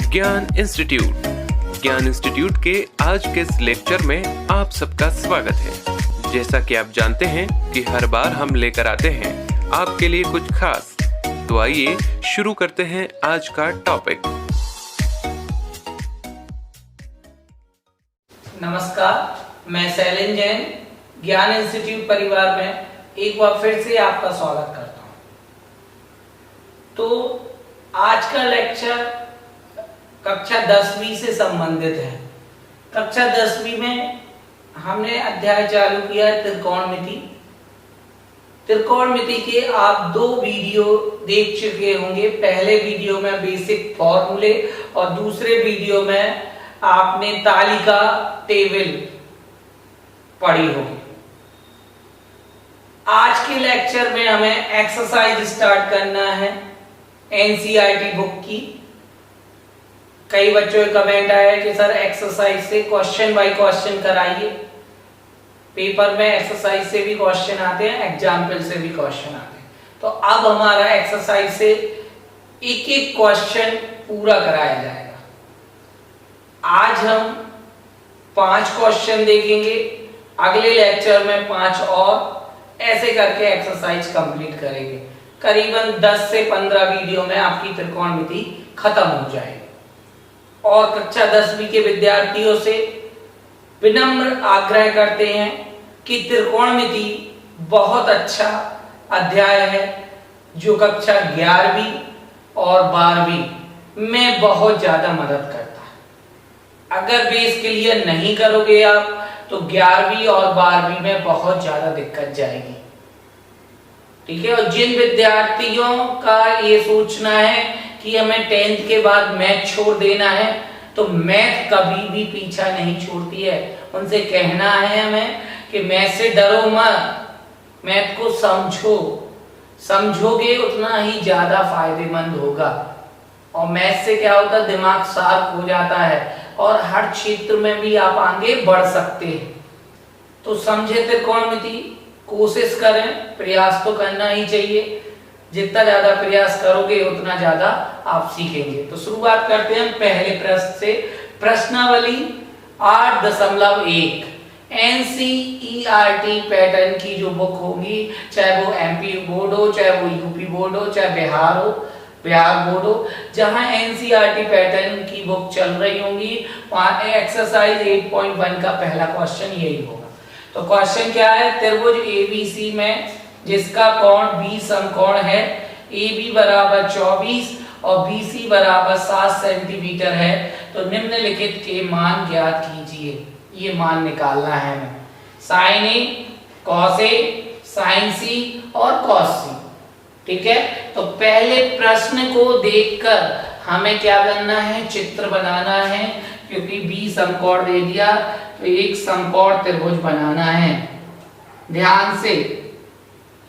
ज्ञान इंस्टीट्यूट के आज के इस लेक्चर में आप सबका स्वागत है। जैसा कि आप जानते हैं कि हर बार हम लेकर आते हैं आपके लिए कुछ खास, तो आइए शुरू करते हैं आज का टॉपिक। नमस्कार, मैं शैलेंद्र जैन ज्ञान इंस्टीट्यूट परिवार में एक बार फिर से आपका स्वागत करता हूं। तो आज का लेक्चर कक्षा 10वीं से संबंधित है। कक्षा 10वीं में हमने अध्याय चालू किया है त्रिकोणमिति। त्रिकोणमिति के आप 2 वीडियो देख चुके होंगे। पहले वीडियो में बेसिक फॉर्मूले और दूसरे वीडियो में आपने तालिका टेबल पढ़ी होगी। आज के लेक्चर में हमें एक्सरसाइज स्टार्ट करना है एनसीईआरटी बुक की। कई बच्चों के कमेंट आया कि सर एक्सरसाइज से क्वेश्चन बाय क्वेश्चन कराइए। पेपर में एक्सरसाइज से भी क्वेश्चन आते हैं, एग्जाम्पल से भी क्वेश्चन आते हैं। तो अब हमारा एक्सरसाइज से एक एक क्वेश्चन पूरा कराया जाएगा। आज हम 5 क्वेश्चन देखेंगे, अगले लेक्चर में 5 और, ऐसे करके एक्सरसाइज कंप्लीट करेंगे। करीबन 10 से 15 वीडियो में आपकी त्रिकोणमिति खत्म हो जाएगी। और कक्षा 10वीं के विद्यार्थियों से विनम्र आग्रह करते हैं कि त्रिकोणमिति बहुत अच्छा अध्याय है जो कक्षा 11वीं और 12वीं में बहुत ज्यादा मदद करता है। अगर बेस क्लियर नहीं करोगे आप तो 11वीं और 12वीं में बहुत ज्यादा दिक्कत जाएगी। ठीक है। और जिन विद्यार्थियों का ये सोचना है कि हमें 10th के बाद मैथ छोड़ देना है, तो मैथ कभी भी पीछा नहीं छोड़ती है। उनसे कहना है हमें कि मैथ से डरो मत, मैथ को समझोगे उतना ही ज्यादा फायदेमंद होगा। और मैथ से क्या होता है, दिमाग शार्प हो जाता है और हर क्षेत्र में भी आप आगे बढ़ सकते हैं। तो समझे त्रिकोणमिति, कोशिश करें, प्रयास तो करना ही चाहिए। जितना ज्यादा प्रयास करोगे उतना ज्यादा आप सीखेंगे। तो शुरुआत करते हैं पहले प्रश्न से। प्रश्नावली 8.1 एनसीईआरटी पैटर्न की जो बुक होगी, चाहे वो एमपी बोर्ड हो, चाहे वो यूपी बोर्ड हो, चाहे बिहार बोर्ड हो, जहां एनसीईआरटी पैटर्न की बुक चल रही होंगी, वहां एक्सरसाइज 8.1 का पहला क्वेश्चन यही होगा। तो क्वेश्चन क्या है, त्रिभुज एबीसी में जिसका कोण 20 समकोण है, AB बराबर 24 और BC बराबर 7 सेंटीमीटर है, तो निम्नलिखित के मान ज्ञात कीजिए। ये मान निकालना है हमें। Sine A, cos A, sine C और कॉस C। ठीक है। तो पहले प्रश्न को देखकर हमें क्या करना है, चित्र बनाना है। क्योंकि B समकोण दे दिया तो एक समकोण त्रिभुज बनाना है। ध्यान से,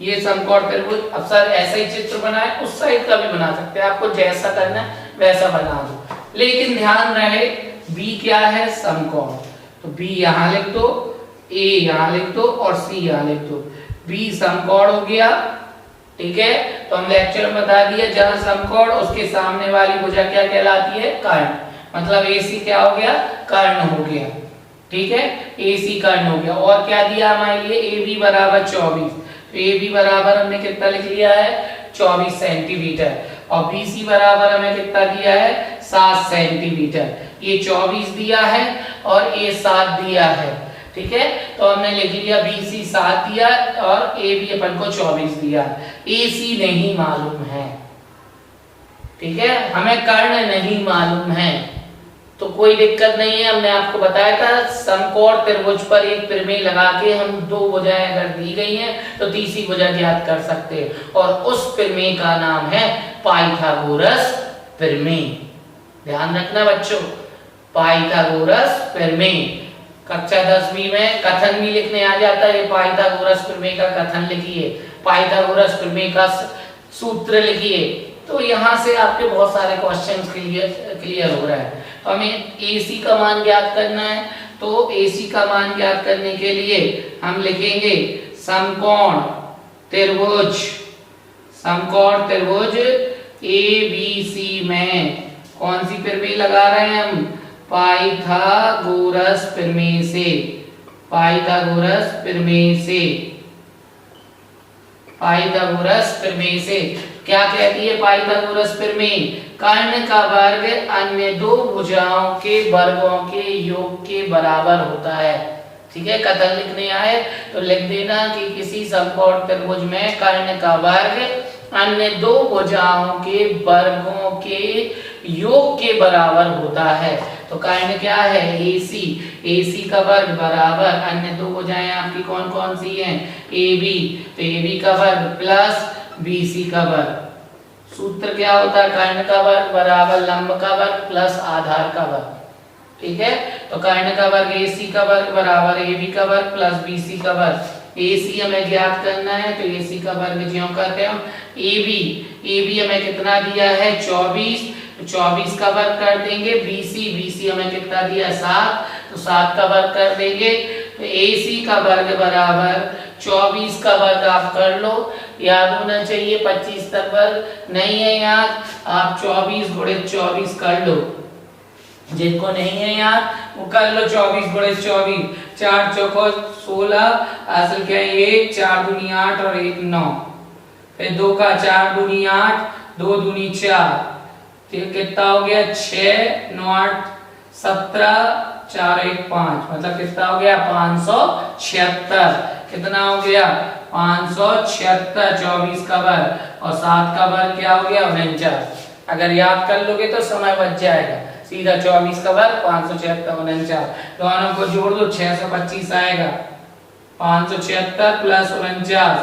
ये समकोण त्रिभुज, अब सर ऐसा ही चित्र बनाए, उस साइड का भी बना सकते हैं, आपको जैसा करना है वैसा बना दो। लेकिन ध्यान रहे B क्या है, समकोण। तो B यहां लिख दो, A यहां लिख दो और C यहां लिख दो। B समकोण हो गया। ठीक है। तो हम लेक्चर में बता दिया, जहां समकोण उसके सामने वाली भुजा क्या कहलाती है, कर्ण। मतलब AC क्या हो गया, कर्ण हो गया। ठीक है, AC कर्ण हो गया। और क्या दिया हमारे लिए, AB बराबर 24। तो AB बराबर हमने कितना लिख लिया है, 24 सेंटीमीटर। और BC बराबर हमें कितना दिया है, 7 सेंटीमीटर। ये 24 दिया है और ये 7 दिया है। ठीक है। तो हमने लिख लिया BC 7 दिया और AB अपन को 24 दिया। AC नहीं मालूम है। ठीक है, हमें कर्ण नहीं मालूम है, तो कोई दिक्कत नहीं है। हमने आपको बताया था समकोण त्रिभुज पर एक प्रमेय लगा के हम 2 भुजाएं अगर दी गई हैं तो तीसरी भुजा ज्ञात कर सकते हैं, और उस प्रमेय का नाम है पाइथागोरस प्रमेय। ध्यान रखना बच्चों, पाइथागोरस प्रमेय। कक्षा 10वीं में कथन भी लिखने आ जाता है, पाइथागोरस प्रमेय का कथन लिखिए, पाइथागोरस प्रमेय का सूत्र लिखिए। तो यहाँ से आपके बहुत सारे क्वेश्चन क्लियर हो रहा है। हमें AC का मान ज्ञात करना है, तो AC का मान ज्ञात करने के लिए हम लिखेंगे समकोण त्रिभुज ABC में कौन सी प्रमेय लगा रहे हैं हम? पाइथागोरस प्रमेय से। पाइथागोरस प्रमेय से। पाइथागोरस प्रमेय से क्या कहती है पाइथागोरस प्रमेय? कर्ण का वर्ग अन्य दो भुजाओं के वर्गों के योग के बराबर होता है। ठीक है, कथन लिखने आए तो लिख देना कि किसी समकोण त्रिभुज में कर्ण का वर्ग अन्य दो भुजाओं के वर्गों के योग के बराबर होता है। तो कर्ण क्या है? AC। AC का वर्ग बराबर अन्य दो भुजाएं आपकी कौन कौन सी हैं? AB। तो AB का वर्ग प्लस BC का वर्ग। सूत्र क्या होता है? कर्ण का वर्ग बराबर लंब का वर्ग प्लस आधार का वर्ग। ठीक है, तो कर्ण का वर्ग AC का वर्ग बराबर AB का वर्ग प्लस BC का वर्ग। AC हमें ज्ञात करना है तो AC का वर्ग ज्यों करते हैं AB हमें कितना दिया है? 24। तो 24 का वर्ग कर देंगे। BC हमें कितना दिया? 7। तो 7 का वर्ग कर देंगे। तो AC का वर्ग बराबर 24 का वर्ग आप कर लो, याद होना चाहिए। 25 तक वर्ग नहीं है याद, आप 24 गुणित 24 कर लो। जिनको नहीं है याद वो कर लो 24 गुणित 24। 4 चौको 16, असल क्या है? 1 4 दूनी 8 और 1 9। फिर 2 का 4 दूनी 8, 2 दूनी 4। फिर कितना हो गया? 6 9 8 17, 4 1 5, मतलब कितना हो गया? 576। कितना हो गया? 576। 24 का वर्ग और 7 का वर्ग क्या हो गया? 49। अगर याद कर लोगे तो समय बच जाएगा। सीधा 24 का वर्ग 576 49, दोनों को जोड़ दो 625 आएगा। 576 प्लस 49,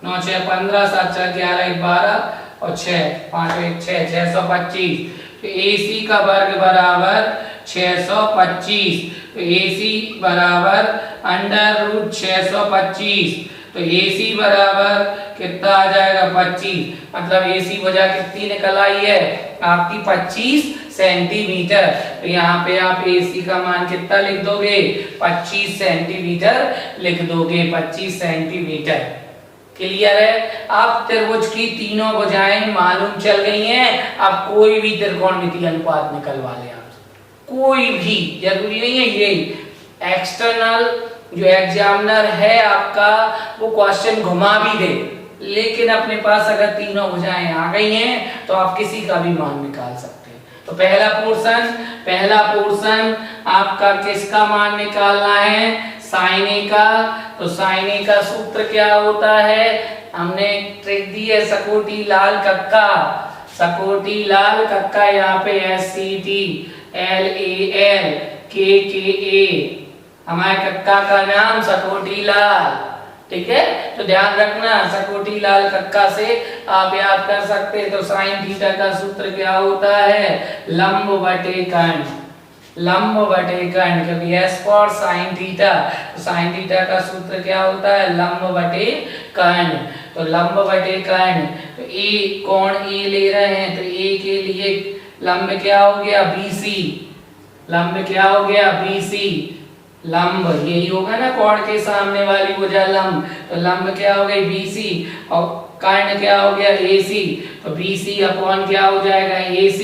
9 6 15, 7 4 11 1 12 और 6 5 1 6 625। तो AC का वर्ग बराबर 625। तो AC बराबर √ 625। तो AC बराबर कितना आ जाएगा? 25। मतलब AC वजह कितनी निकल आई है आपकी? 25 सेंटीमीटर। तो यहाँ पे आप AC का मान कितना लिख दोगे? 25 सेंटीमीटर लिख दोगे। 25 सेंटीमीटर। क्लियर है? अब त्रिभुज की तीनों भुजाएं मालूम चल गई हैं। अब कोई भी त्रिकोणमितीय अनुपात निकलवा ले आपसे, कोई भी, जरूरी नहीं है ये एक्सटर्नल जो एग्जामिनर है आपका वो क्वेश्चन घुमा भी दे, लेकिन अपने पास अगर तीनों भुजाएं आ गई हैं तो आप किसी का भी मान निकाल सकते हैं। तो पहला पोर्शन आपका किसका मान निकालना है? साइन ए का। तो साइन ए का सूत्र क्या होता है? हमने ट्रिक दी है सकोटी लाल कक्का। सकोटी लाल कक्का, यहाँ पे SCT LAL KKA, हमारे कक्का का नाम सकोटी लाल। ठीक है, तो ध्यान रखना सकोटी लाल कक्का से आप याद कर सकते हैं। तो साइन थीटा का सूत्र क्या होता है? लंब बटे कर्ण। लंब बटे कर्ण, क्योंकि S फॉर साइन थीटा। तो साइन थीटा का सूत्र क्या होता है? लंब बटे कर्ण। तो लंब बटे कर्ण, तो A कोण A ले रहे हैं तो A के लिए लंब क्या हो गया? BC। लंब क्या हो गया? BC। लंब यही होगा ना, कोण के सामने वाली भुजा लंब। तो लंब क्या हो गई? BC और कर्ण क्या हो गया? AC। तो BC अपॉन क्या हो जाएगा? AC।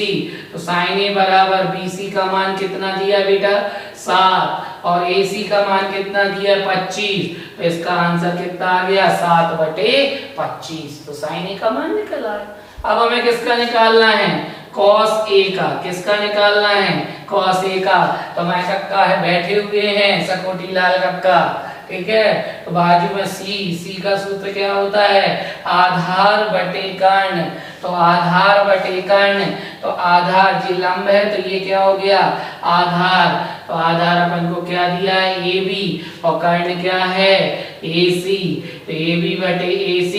तो साइन A बराबर BC का मान कितना दिया बेटा? 7 और AC का मान कितना दिया? 25। तो इसका आंसर कितना आ गया? 7/25। तो साइन A का मान निकल आया। अब हमें किसका निकालना है? cos A का। किसका निकालना है? cos A का। तो हमारे कक्का है बैठे हुए हैं सकोटी लाल कक्का। ठीक है, तो बाजू में C का सूत्र क्या होता है? आधार बटे कर्ण। तो आधार बटे कर्ण, तो आधार जी लंब है तो ये क्या हो गया? आधार। तो आधार अपन को क्या दिया है? AB और कर्ण क्या है? AC। तो AB बटे AC।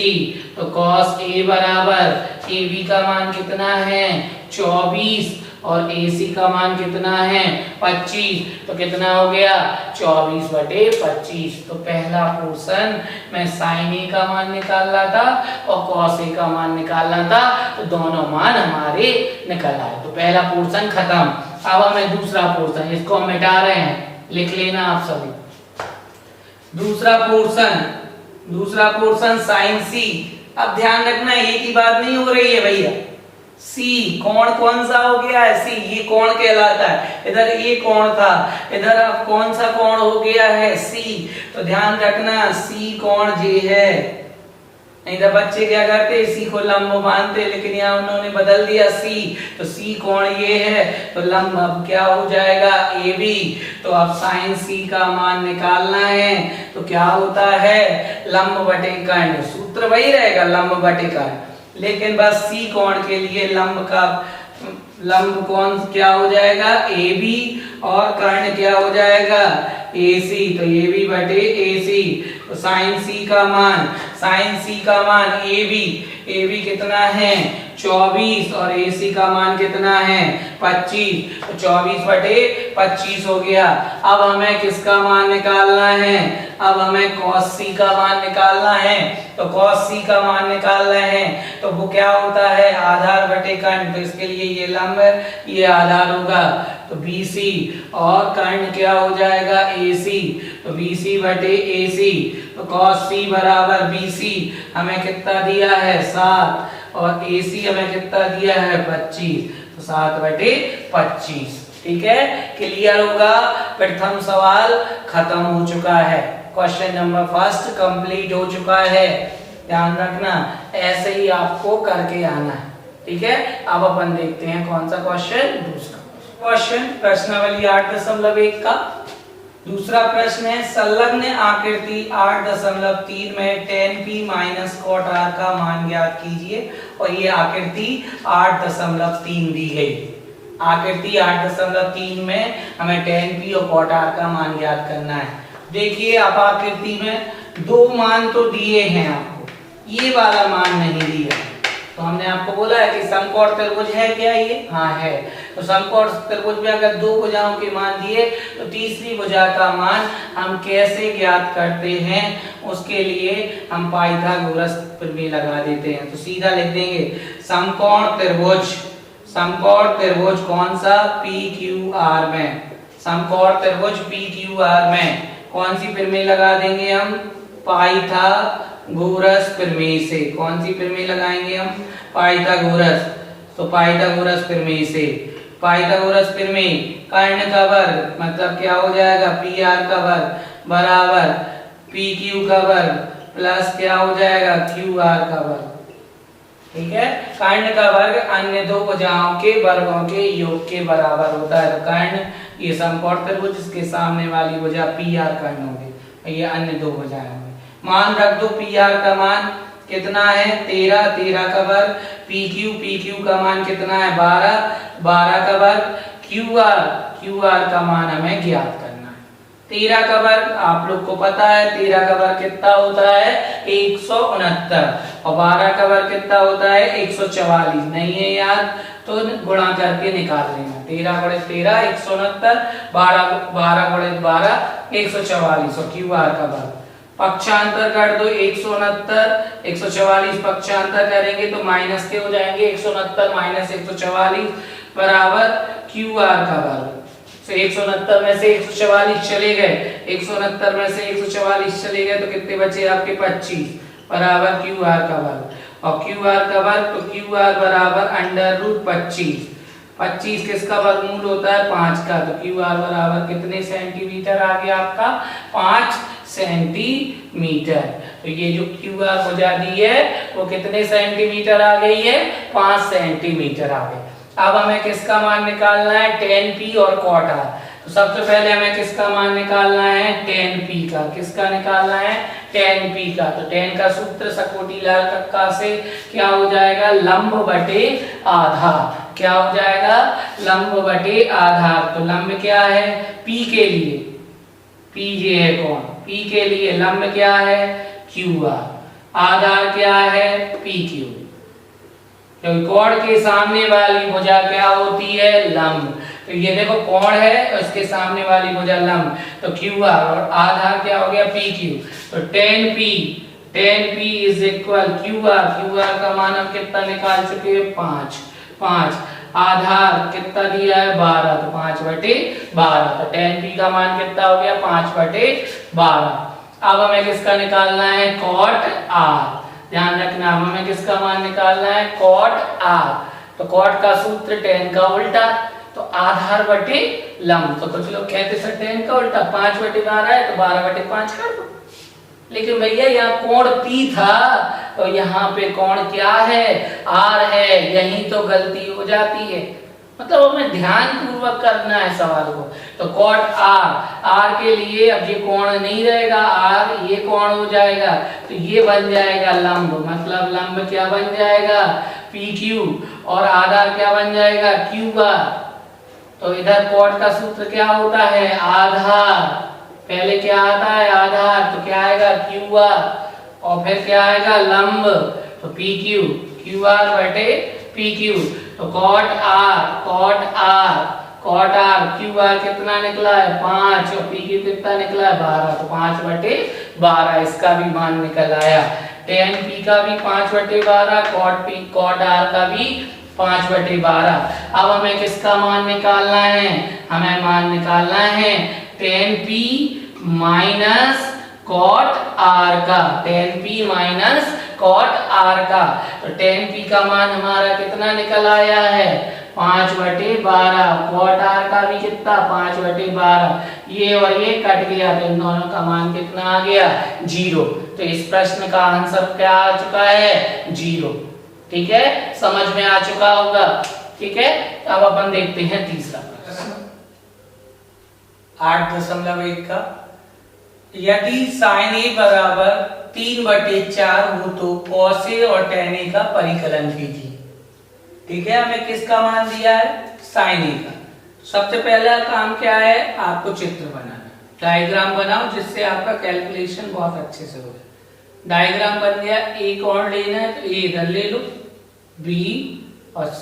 तो cos A बराबर AB का मान कितना है? 24 और AC का मान कितना है? 25। तो कितना हो गया? 24/25। तो पहला पोर्शन में साइन A का मान निकालना था और cos A का मान निकालना था, तो दोनों मान हमारे निकल आए। तो पहला पोर्शन खत्म। अब हमें दूसरा पोर्शन, इसको हम मिटा रहे हैं, लिख लेना आप सभी। दूसरा पोर्शन साइन C। अब ध्यान रखना एक ही बात नहीं हो रही है भैया, सी कोण कौन सा हो गया है, सी ये कोण कहलाता है। इधर ये कोण था, इधर अब कौन सा कोण हो गया है, सी। तो ध्यान रखना सी कोण जे है। नहीं तो बच्चे क्या करते, सी को लंब मानते, लेकिन यहाँ उन्होंने बदल दिया सी। तो सी कोण ये है, तो लंब अब क्या हो जाएगा, ए बी। तो अब साइन सी का मान निकालना है, तो क्या होता है, लंब बटे कर्ण। सूत्र वही रहेगा, लंब बटे कर्ण, लेकिन बस सी कोण के लिए लंब कौन क्या हो जाएगा, ए बी, और कर्ण क्या हो जाएगा, ए सी। तो ए बी बटे ए सी। तो साइन सी का मान ए बी कितना है, 24, और ए सी का मान कितना है, 25। तो 24 बटे 25 हो गया। अब हमें किसका मान निकालना है, अब हमें cos c का मान निकालना है। तो cos c का मान निकालना है, तो वो क्या होता है, आधार बटे कर्ण। तो इसके लिए ये लंब है, ये आधार होगा, तो BC, और कर्ण क्या हो जाएगा, AC। तो BC बटे AC। तो cos c बराबर BC हमें कितना दिया है, 7, और AC हमें कितना दिया है, 25। तो 7 बटे 25। ठीक है, क्लियर होगा। प्रथम सवाल खत्म हो चुका है, क्वेश्चन नंबर फर्स्ट कंप्लीट हो चुका है। ध्यान रखना, ऐसे ही आपको करके आना है। ठीक है, अब अपन देखते हैं कौन सा क्वेश्चन, दूसरा क्वेश्चन प्रश्नावली 8.1 का दूसरा प्रश्न है, संलग्न आकृति 8.3 में tan p minus cot r का मान ज्ञात कीजिए। और ये आकृति 8.3 दी गई। आकृति 8.3 में हमें tan p और cot r का मान ज्ञात करना है। देखिए, आप आकृति में दो मान तो दिए हैं आपको, ये वाला मान नहीं दिया। तो हमने आपको बोला है कि समकोण त्रिभुज है क्या, ये हाँ है। तो समकोण त्रिभुज में अगर दो भुजाओं के मान दिए, तो तीसरी भुजा का मान हम कैसे ज्ञात करते हैं, उसके लिए हम पाइथागोरस प्रमेय लगा देते हैं। तो सीधा लिख देंगे समकोण त्रिभुज कौन सा, PQR में। समकोण त्रिभुज PQR में कौन सी प्रमेय लगा देंगे हम, पाइथागोरस प्रमेय से। कौन सी प्रमेय लगाएंगे हम, पाइथागोरस। तो पाइथागोरस प्रमेय से, पाइथागोरस प्रमेय कर्ण का वर्ग मतलब क्या हो जाएगा, PR का वर्ग बराबर PQ का वर्ग प्लस क्या हो जाएगा, QR का वर्ग। ठीक है, कर्ण का वर्ग अन्य दो भुजाओं के वर्गों के योग के बराबर होता है। तो कर्ण ये समकोण त्रिभुज, इसके सामने वाली भुजा PR कर्ण होगी, ये अन्य दो भुजाएं होंगी। मान रख दो, PR का मान कितना है, 13 का वर्ग, PQ का मान कितना है, 12 का वर्ग, QR का मान हमें ज्ञात करना है। 13 का वर्ग आप लोग को पता है, 13 का वर्ग कितना होता है, 169, और 12 का वर्ग कितना होता है, 144। नहीं है याद तो गुणा करके निकाल लेना, 13 गुणित 13 169, 12 गुणित 12 144, और QR का वर्ग। पक्षांतर कर दो, 169 144 पक्षांतर करेंगे तो माइनस के हो जाएंगे, 169 माइनस 144 बराबर QR का वर्ग। तो 169 में से 144 चले गए, 169 में से 144 चले गए, तो कितने बचे आपके, 25 बराबर QR का वर्ग। और QR का वर्ग, तो QR बराबर √25। 25 किसका वर्गमूल होता है, 5 का। तो QR बराबर कितने सेंटीमीटर आ गया आपका, 5 सेंटीमीटर। तो ये जो QR भुजा दी है वो कितने सेंटीमीटर आ गई है, 5 सेंटीमीटर आ गई। अब हमें किसका मान निकालना है, tan p और cot r। तो सबसे पहले हमें किसका मान निकालना है, tan p का। किसका निकालना है, tan p का। तो tan का सूत्र सकोटीलाल कक्का से क्या हो जाएगा, लंब बटे आधार। क्या हो जाएगा, लंब बटे आधार। तो लंब क्या है, p के लिए, P ये है कौन, P के लिए लंब क्या है, QR, आधार क्या है, PQ। क्योंकि कोण के सामने वाली भुजा क्या होती है, लंब। तो ये देखो कोण है, उसके सामने वाली भुजा लंब, तो QR, और आधार क्या हो गया, PQ। तो tan P is equal QR का मान हम कितना निकाल चुके हैं, 5। आधार कितना दिया है, 12, तो 5/12। तो tan p का मान कितना हो गया, 5/12। अब हमें किसका निकालना है, cot r। ध्यान रखना, हमें किसका मान निकालना है, cot r। तो कॉट का सूत्र tan का उल्टा, तो आधार बटे लंब। तो कुछ लोग कहते सर tan का उल्टा 5/12 है तो 12/5 कर दो, लेकिन भैया यहाँ कोण P था तो यहाँ पे कोण क्या है, R है, यही तो गलती हो जाती है। मतलब हमें ध्यान पूर्वक करना है सवाल को। तो cot R के लिए अब ये कोण नहीं रहेगा, R ये कोण हो जाएगा, तो ये बन जाएगा लंब। मतलब लंब क्या बन जाएगा, PQ, और आधार क्या बन जाएगा, QR। तो इधर cot का सूत्र क्या होता है, आधार, पहले क्या आता है आधार, तो क्या आएगा QR, और फिर क्या आएगा लंब, तो PQ, QR बटे PQ। तो cot R QR कितना निकला है 5, और PQ कितना निकला है 12, तो 5/12 इसका भी मान निकल आया। tan P का भी 5/12, cot R का भी 5/12। अब हमें किसका मान निकालना है, हमें मान निकालना है tan P minus cot R का, tan P minus cot R का। तो tan P का मान हमारा कितना निकल आया है 5/12, cot R का भी कितना 5/12, ये और ये कट गया तो इन दोनों का मान कितना आ गया 0। तो इस प्रश्न का आंसर क्या आ चुका है 0। ठीक है, समझ में आ चुका होगा। ठीक है, अब अपन देखते हैं तीसरा प्रश्न 8.1 का। यदि sin A बराबर 3/4 हो तो cos A और tan A का परिकलन कीजिए। ठीक है, हमें किसका मान दिया है sin A का। सबसे पहला काम क्या है, आपको चित्र बनाना, डायग्राम बनाओ जिससे आपका कैलकुलेशन बहुत अच्छे से हो। डायग्राम बन गया, A कौन लेना है तो A इधर ले लो, B और C।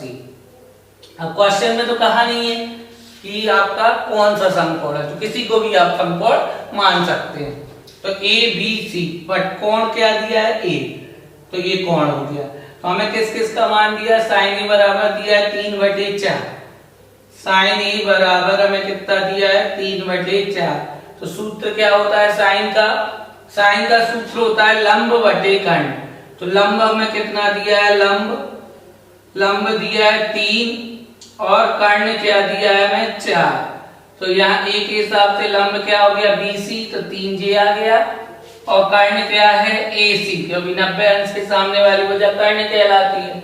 अब क्वेश्चन में तो कहा नहीं है कि आपका कौन सा समकोण है, तो किसी को भी आप समकोण मान सकते हैं। तो A B C, बट कोण क्या दिया है A, तो ये कोण हो गया। तो हमें किस किस का मान दिया, sin A बराबर दिया है 3/4, sin A बराबर हमें कितना दिया है 3/4। तो सूत्र क्या होता है sin का सूत्र होता है लंब बटे कर्ण। तो लंब हमें कितना दिया है, लंब दिया है 3, और कर्ण क्या दिया है हमें 4। तो यहाँ A के हिसाब से लंब क्या हो गया BC, तो 3J आ गया, और कर्ण क्या है AC, क्योंकि 90 अंश के सामने वाली वजह कर्ण कहलाती है।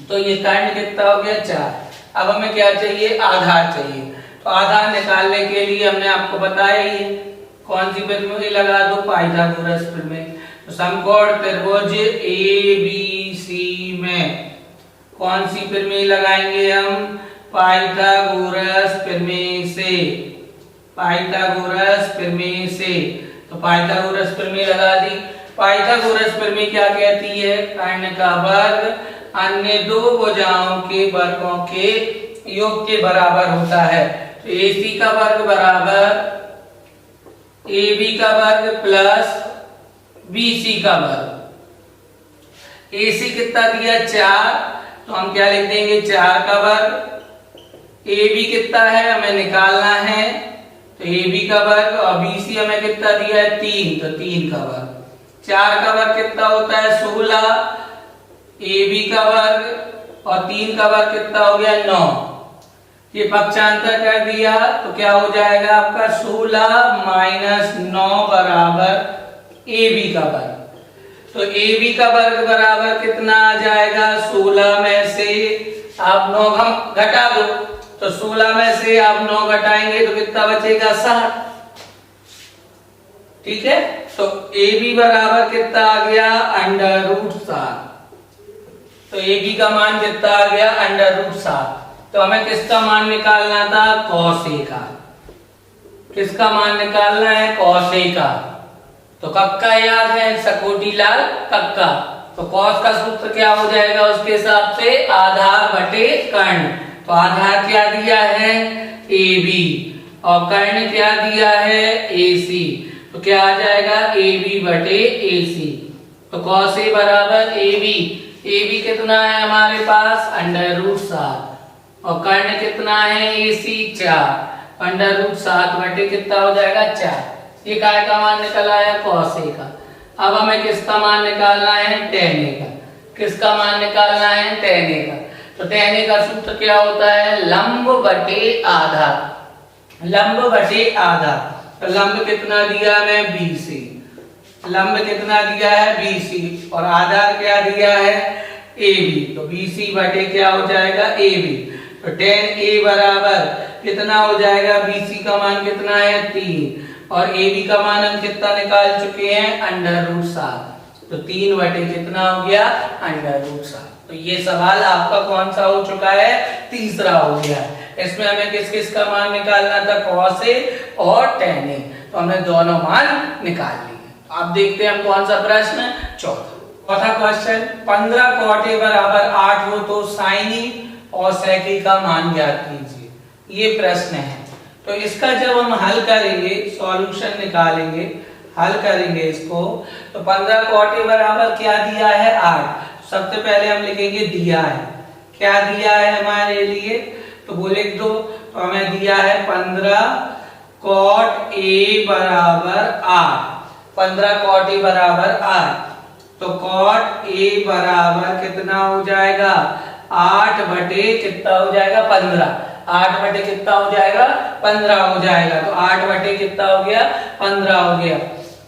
तो ये कर्ण कितना हो गया 4। अब हमें क्या चाहिए, आधार चाहिए। तो आधार निकालने के लिए हमने आपको बताया ही है, कौन सी प्रमेय लगा दो, पाइथागोरस प्रमेय। तो समकोण त्रिभुज ABC में कौन सी प्रमेय लगाएंगे हम, पाइथागोरस प्रमेय से, पाइथागोरस प्रमेय से। तो पाइथागोरस प्रमेय लगा दी। पाइथागोरस प्रमेय क्या कहती है, कर्ण का वर्ग अन्य दो भुजाओं के वर्गों के योग के बराबर होता है। तो AC का वर्ग बराबर AB का वर्ग प्लस BC का वर्ग। AC कितना दिया 4, तो हम क्या लिख देंगे 4 का वर्ग। AB कितना है हमें निकालना है, तो AB का वर्ग, और BC हमें कितना दिया है 3, तो 3 का वर्ग। 4 का वर्ग कितना होता है 16, AB का वर्ग, और 3 का वर्ग कितना हो गया 9। ये पक्षांतर कर दिया तो क्या हो जाएगा आपका 16 माइनस 9 बराबर AB का वर्ग। तो AB का वर्ग बराबर कितना आ जाएगा, 16 में से आप 9 हम घटा दो, तो 16 में से आप 9 घटाएंगे तो कितना बचेगा 60। ठीक है, तो AB बराबर कितना आ गया √7। तो AB का मान कितना आ गया √7। तो हमें किसका मान निकालना था, cos A का। किसका मान निकालना है, cos A का। तो कक्का याद है, सकोटी लाल कक्का। तो cos का सूत्र क्या हो जाएगा उसके हिसाब से, आधार बटे कर्ण। तो आधार क्या दिया है AB, और कर्ण क्या दिया है AC। तो क्या आ जाएगा AB बटे AC। तो cos A बराबर AB कितना है हमारे पास √7, और कर्ण कितना है AC 4, √7 बटे कितना हो जाएगा 4। ये काय का मान निकल आया cos A का। अब हमें किसका मान निकालना है tan A का। किसका मान निकालना है tan A का। तो tan A का सूत्र क्या होता है, लंब बटे आधार, लंब बटे आधार। तो लंब कितना दिया हमें, BC, लंब कितना दिया है BC, और आधार क्या दिया है AB, तो BC बटे क्या हो जाएगा AB। तो tan A बराबर कितना हो जाएगा, BC का मान कितना है 3, और AB का मान हम कितना निकाल चुके हैं √7, तो 3 बटे कितना हो गया √7। तो ये सवाल आपका कौन सा हो चुका है, तीसरा हो गया है। इसमें हमें किस किस का मान निकालना था, cos A और tan A, तो हमने दोनों मान निकाल लिए। आप देखते हैं हम कौन सा प्रश्न, चौथा क्वेश्चन, 15 cot A बराबर 8 हो तो sin A और sec A का मान ज्ञात कीजिए, ये प्रश्न है। तो इसका जब हम हल करेंगे, सॉल्यूशन निकालेंगे, हल करेंगे इसको, तो 15 cot A बराबर क्या दिया है 8, सबसे पहले हम लिखेंगे दिया है, क्या दिया है हमारे लिए, तो वो लिख दो। तो हमें दिया है 15 cot A बराबर 8, 15 cot A बराबर 8, तो cot A बराबर कितना हो जाएगा 8 बटे कितना हो जाएगा 15, 8 बटे कितना हो जाएगा 15 हो जाएगा, तो 8 बटे कितना हो गया 15 हो गया।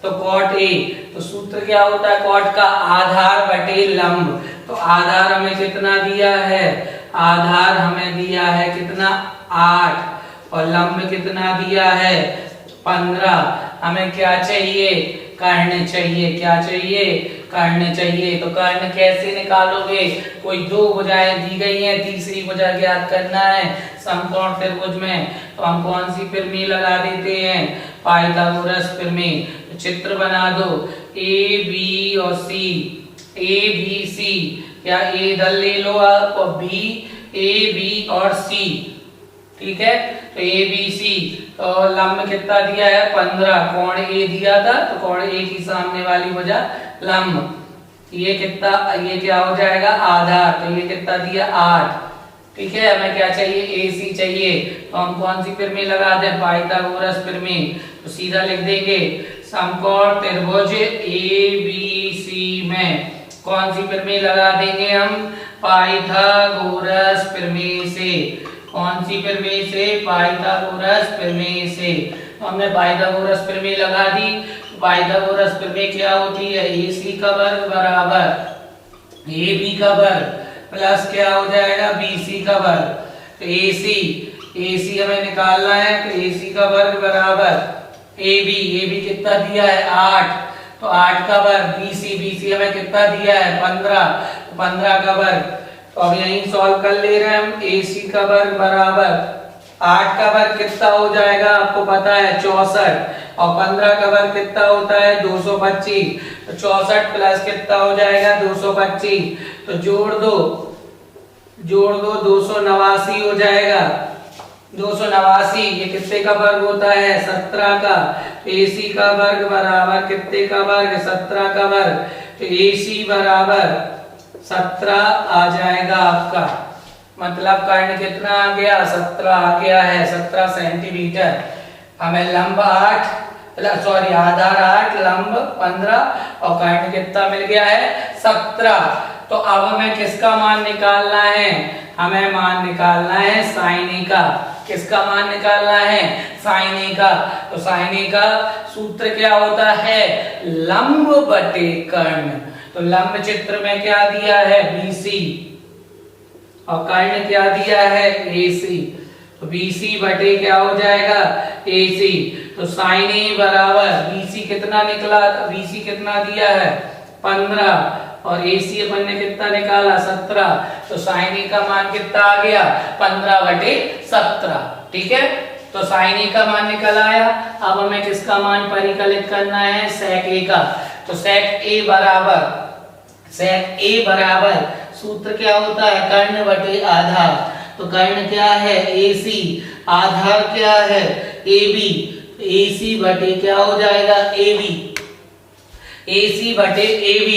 तो cot A, तो सूत्र क्या होता है cot का, आधार बटे लंब, तो आधार हमें कितना दिया है, आधार हमें दिया है कितना 8, और लंब कितना दिया है 15। हमें क्या चाहिए, कर्ण चाहिए, क्या चाहिए कर्ण चाहिए। तो कर्ण कैसे निकालोगे, कोई दो भुजाएं दी गई हैं, तीसरी भुजा ज्ञात करना है समकोण त्रिभुज में, तो हम कौन सी प्रमेय लगा देते हैं, पाइथागोरस प्रमेय। तो चित्र बना दो, ए बी और सी, ए बी सी, या ए इधर ले लो आप और बी, ए बी और सी, ठीक है। तो ए बी सी, तो लंब कितना दिया है 15, कोण ए दिया था, तो कोण ए की सामने वाली भुजा लंब, ये कितना, ये क्या हो जाएगा आधार, तो ये कितना दिया 8, ठीक है। हमें क्या चाहिए, AC चाहिए, तो हम कौन सी प्रमेय लगा दें, पाइथागोरस प्रमेय। तो सीधा लिख देंगे समकोण त्रिभुज ABC में कौन सी प्रमेय लगा देंगे हम, पाइथागोरस प्रमेय से। कौन सी प्रमेय से, पाइथागोरस प्रमेय से। तो हमने पाइथागोरस प्रमेय लगा दी। पाइथागोरस प्रमेय क्या होती है, AC का वर्ग बराबर AB का वर्ग प्लस क्या हो जाएगा BC का वर्ग। तो AC हमें निकालना है, तो AC का वर्ग बराबर AB कितना दिया है 8, तो 8 का वर्ग, BC हमें कितना दिया है 15, तो 15 का वर्ग। तो अब यहीं सॉल्व कर ले रहे हैं हम, AC का वर्ग बराबर 8 का वर्ग कितना हो जाएगा, आपको पता है 64, और 15 का वर्ग कितना होता है 225, तो 64 प्लस कितना हो जाएगा 225, तो जोड़ दो 289 हो जाएगा। 289 ये कितने का वर्ग होता है 17 का, तो AC का वर्ग बराबर कितने का वर्ग 17 का वर्ग, तो AC बराबर 17 आ जाएगा आपका, मतलब कर्ण कितना आ गया 17 आ गया है, 17 सेंटीमीटर। हमें लंब 8, सॉरी आधार 8, लंब 15 और कर्ण कितना मिल गया है 17। तो अब हमें किसका मान निकालना है, हमें मान निकालना है sin A का। किसका मान निकालना है, sin A का। तो sin A का सूत्र क्या होता है, लंब बटे कर्ण। तो लंब चित्र में क्या दिया है BC, और कर्ण क्या दिया है AC, तो BC बटे क्या हो जाएगा AC। तो sin A बराबर BC कितना निकला, BC कितना दिया है 15, और AC अपन ने कितना निकाला 17, तो sin A का मान कितना आ गया 15 बटे 17, ठीक है। तो sin A का मान निकल आया। अब हमें किसका मान परिकलित करना है, sec A का। तो sec A बराबर सूत्र क्या होता है, कर्ण बटे आधार। तो कर्ण क्या है AC, आधार क्या है AB, AC बटे क्या हो जाएगा AB, AC बटे AB।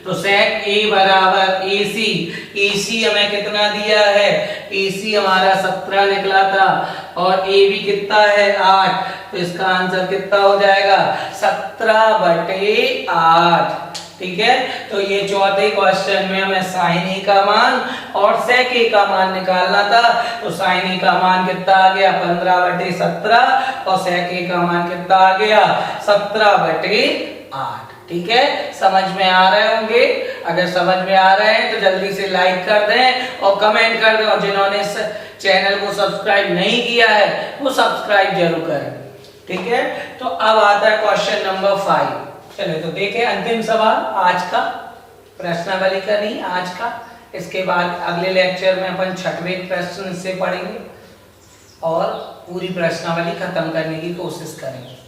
तो sec A बराबर AC हमें कितना दिया है, AC हमारा 17 निकला था, और AB कितना है 8, तो इसका आंसर कितना हो जाएगा 17 बटे 8, ठीक है। तो ये चौथे क्वेश्चन में हमें sin a का मान और sec a का मान निकालना था। तो sin a का मान कितना आ गया 15/17 और sec a का मान कितना आ गया 17/8। ठीक है, समझ में आ रहे होंगे। अगर समझ में आ रहे हैं तो जल्दी से लाइक कर दें और कमेंट कर दें, और जिन्होंने इस चैनल को सब्सक्राइब नहीं किया है वो सब्सक्राइब जरूर करें। ठीक है, तो अब आता है क्वेश्चन नंबर 5। चलिए तो देखें अंतिम सवाल आज का, प्रश्नावली का नहीं आज का। इसके बाद अगले लेक्चर में अपन 6वें प्रश्न से पढ़ेंगे और पूरी प्रश्नावली खत्म करने की कोशिश करेंगे।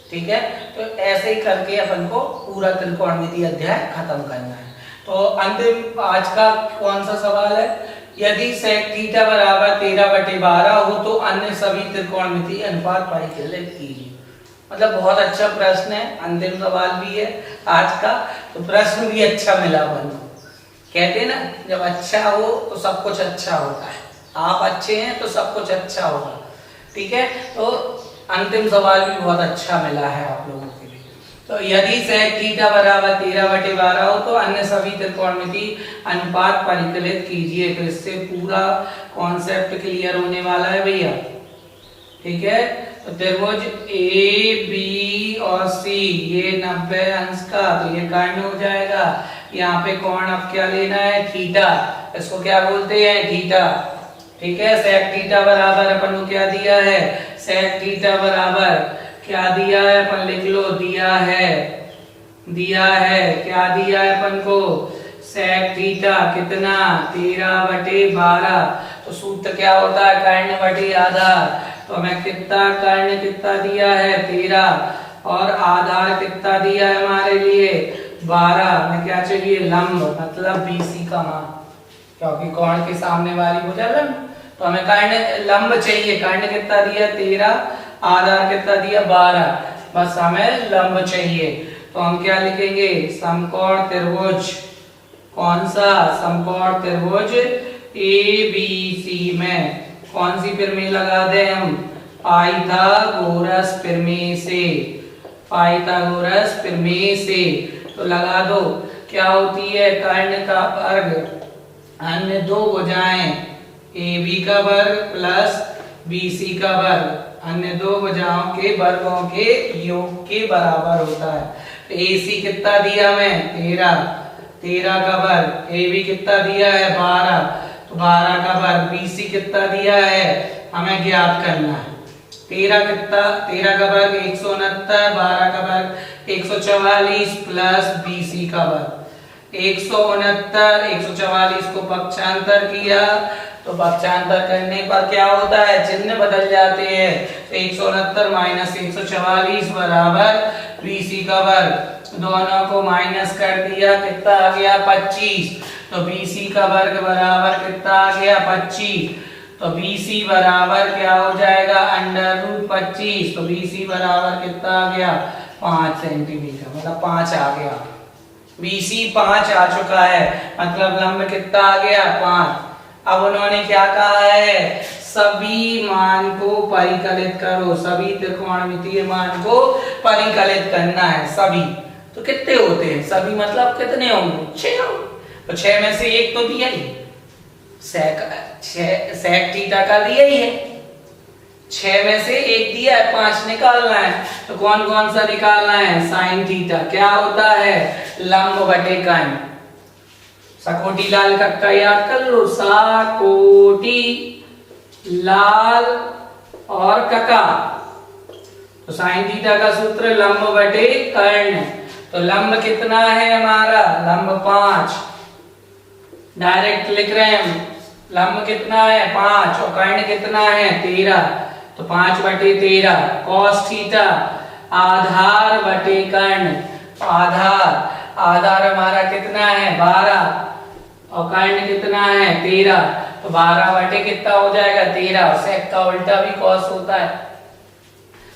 ठीक है, तो ऐसे ही करके अपन को पूरा त्रिकोणमितीय अध्याय खत्म करना है। तो अंतिम आज का कौन सा सवाल है, यदि sec थीटा बराबर 13/12 हो तो अन्य सभी त्रिकोणमितीय अनुपात परिकलित कीजिए। मतलब बहुत अच्छा प्रश्न है, अंतिम सवाल भी है आज का, तो प्रश्न भी अच्छा मिला अपन को। कहते हैं ना जब अच्छा हो तो सब कुछ अच्छा होता है, आप अच्छे हैं तो सब कुछ अच्छा होगा। ठीक है, तो अंतिम सवाल भी बहुत अच्छा मिला है आप लोगों के लिए। तो यदि sec थीटा बराबर 13/12 हो तो अन्य सभी त्रिकोणमितीय अनुपात परिकलित कीजिए। तो इससे पूरा कॉन्सेप्ट क्लियर होने वाला है भैया। ठीक है, तो त्रिभुज ए बी और सी ये 90 अंश का, तो ये कर्ण हो जाएगा। यहाँ पे कोण अब क्या लेना है थीटा, इसको क्या बोलते हैं थीटा। ठीक है, sec थीटा बराबर अपन को क्या दिया है, sec थीटा बराबर क्या दिया है अपन लिख लो, दिया है क्या दिया है अपन को, sec थीटा कितना 13/12। तो सूत्र क्या होता है कर्ण बटे आधार। तो हमें कितना कर्ण कितना दिया है 13 और आधार कितना दिया है हमारे लिए 12। हमें क्या चाहिए लंब, मतलब BC का मान, क्योंकि कोण के सामने वाली भुजा लंब। तो हमें कर्ण लंब चाहिए, कर्ण कितना दिया 13, आधार कितना दिया 12, बस हमें लंब चाहिए। तो हम क्या लिखेंगे समकोण त्रिभुज, कौन सा समकोण त्रिभुज ABC में कौन सी प्रमेय लगा दें हम, पाइथागोरस प्रमेय से, पाइथागोरस प्रमेय से। तो लगा दो क्या होती है कर्ण का वर्ग अन्य दो भुजाएं AB का वर्ग प्लस BC का वर्ग, अन्य दो भुजाओं के वर्गों के योग के बराबर होता है। तो AC कितना दिया हमें 13 का वर्ग, AB कितना दिया है 12, तो 12 का वर्ग, BC कितना दिया है हमें ज्ञात करना है। 13 का वर्ग 169, 12 का वर्ग 144 प्लस BC का वर्ग 169, 144 को पक्षांतर किया तो पक्षांतर करने पर क्या होता है चिन्ह बदल जाते हैं। तो 169 माइनस 144 बराबर BC का वर्ग, दोनों को माइनस कर दिया कितना आ गया 25। तो BC का वर्ग बराबर कितना आ गया 25। तो BC बराबर क्या हो जाएगा √25। तो BC बराबर कितना आ गया 5 सेंटीमीटर, मतलब 5 आ गया। BC 5 आ चुका है, मतलब लंब कितना आ गया 5। अब उन्होंने क्या कहा है सभी मान को परिकलित करो, सभी त्रिकोणमितीय मान को परिकलित करना है सभी। तो कितने होते हैं सभी, मतलब कितने होंगे 6 होंगे। तो 6 में से एक तो दिया ही, sec थीटा का दिया ही है, 6 में से एक दिया है 5 निकालना है। तो कौन कौन सा निकालना है sin थीटा, क्या होता है लंब बटे कर्ण। सकोटी लाल कक्का याद कर लो, साकोटी लाल और कका। तो sin थीटा का सूत्र लंब बटे कर्ण। तो लंब कितना है हमारा लंब 5, डायरेक्ट लिख रहे हैं हम, लंब कितना है 5 और कर्ण कितना है 13। तो 5/13 cos थीटा आधार बटे कर्ण। आधार हमारा कितना है 12 और कर्ण कितना है 13। तो 12 बटे कितना हो जाएगा 13, और sec का उल्टा भी cos होता है।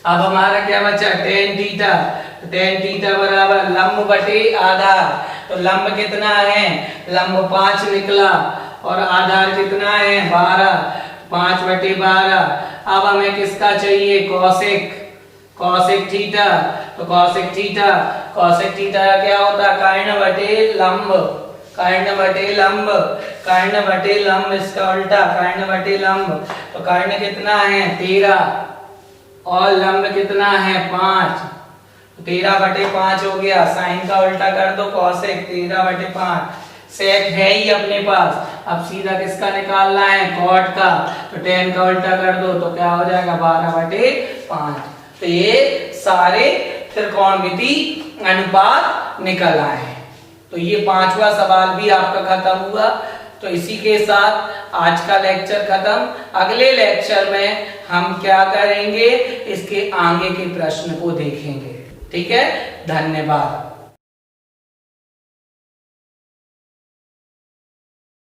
अब हमारा क्या बचा tan थीटा, तो tan थीटा बराबर लंब बटे आधार। तो लंब कितना है लंब 5 निकला और आधार कितना है 12, 5/12। अब हमें किसका चाहिए कॉसेक थीटा, तो कॉसेक थीटा क्या होता है, कर्ण बटे लंब, कर्ण बटे लंब, कर्ण बटे लंब इसका उल्टा, कर्ण बटे लंब। तो कर्ण कितना है 13 और लंब कितना है 5, 13/5 हो गया। साइन का उल्टा कर दो, कॉसेक 13/5। सेक है ही अपने पास, अब सीधा किसका निकालना है, कॉट का, तो tan का उल्टा कर दो तो क्या हो जाएगा 12/5। तो ये सारे त्रिकोणमिति अनुपात निकल आए हैं। तो ये 5वां सवाल भी आपका खत्म हुआ। तो इसी के साथ आज का लेक्चर खत्म। अगले लेक्चर में हम क्या करेंगे, इसके आगे के प्रश्न को देखेंगे। ठीक है, धन्यवाद।